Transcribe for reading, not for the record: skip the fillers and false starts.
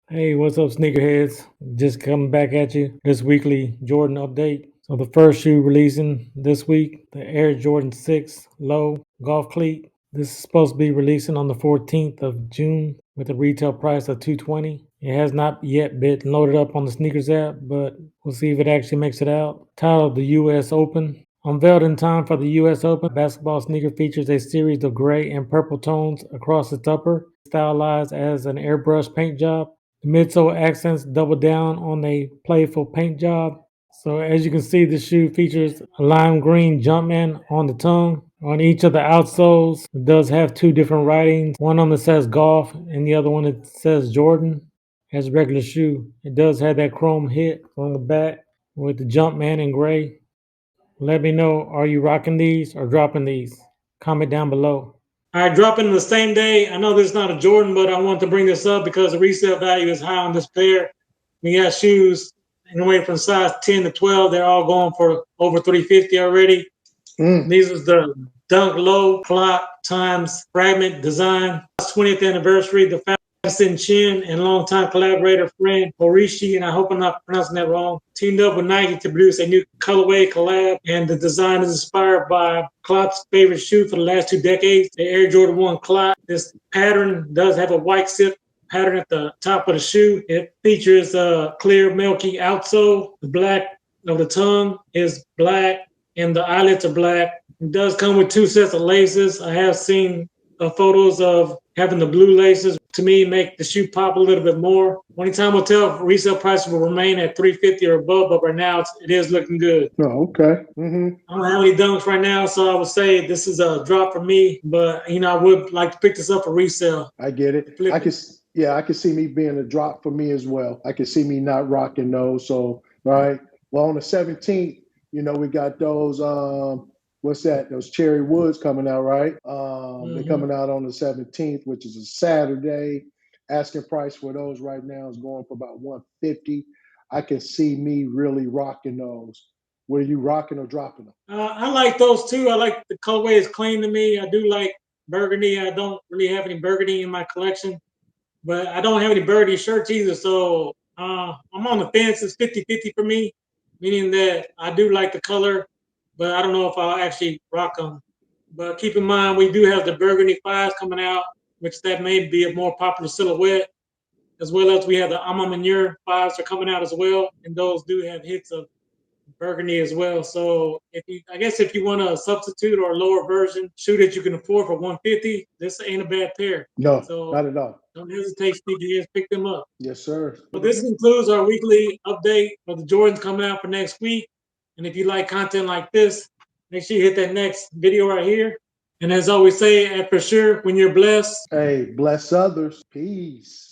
Hey, what's up, sneakerheads? Just coming back at you. This weekly Jordan update. So the first shoe releasing this week, the Air Jordan 6 Low Golf Cleat. This is supposed to be releasing on the 14th of June with a retail price of $220. It has not yet been loaded up on the sneakers app, but we'll see if it actually makes it out. Titled the US Open. Unveiled in time for the US Open, basketball sneaker features a series of gray and purple tones across its upper, stylized as an airbrush paint job. The midsole accents double down on a playful paint job. So as you can see, the shoe features a lime green Jumpman on the tongue. On each of the outsoles, it does have two different writings. One on that says golf and the other one that says Jordan. As a regular shoe, it does have that chrome hit on the back with the Jumpman in gray. Let me know, are you rocking these or dropping these? Comment down below. All right, dropping the same day. I know this is not a Jordan, but I want to bring this up because the resale value is high on this pair. We got shoes anywhere from size 10 to 12. They're all going for over $350 already. These is the Dunk Low Clock times Fragment Design 20th anniversary. The Sin Chin and longtime collaborator friend Horishi, and I hope I'm not pronouncing that wrong, teamed up with Nike to produce a new colorway collab, and the design is inspired by Klopp's favorite shoe for the last 2 decades, the Air Jordan 1 Klopp. This pattern does have a white silk pattern at the top of the shoe. It features a clear milky outsole. The black of the tongue is black and the eyelets are black. It does come with 2 sets of laces. I have seen photos of having the blue laces. To me, make the shoe pop a little bit more. Only time will tell if resale prices will remain at $350 or above, but right now it is looking good. Oh, okay. I don't have any dunks right now, so I would say this is a drop for me. But I would like to pick this up for resale. I get it. I can see me being a drop for me as well. I can see me not rocking those. So, right. Well, on the 17th, we got those what's that? Those cherry woods coming out, right? They're coming out on the 17th, which is a Saturday. Asking price for those right now is going for about $150. I can see me really rocking those. Were you rocking or dropping them? I like those too. I like the colorway is clean to me. I do like burgundy. I don't really have any burgundy in my collection, but I don't have any burgundy shirts either. So I'm on the fence. It's 50-50 for me, meaning that I do like the color, but I don't know if I'll actually rock them. But keep in mind, we do have the burgundy 5s coming out, which that may be a more popular silhouette, as well as we have the Ama Manure 5s are coming out as well, and those do have hits of burgundy as well. So if you want a substitute or a lower version shoe that you can afford for $150, this ain't a bad pair. No, so not at all. Don't hesitate, sneakerheads, pick them up. Yes, sir. So this concludes our weekly update for the Jordans coming out for next week. And if you like content like this, make sure you hit that next video right here. And as always say, at For Sure, when you're blessed, hey, bless others. Peace.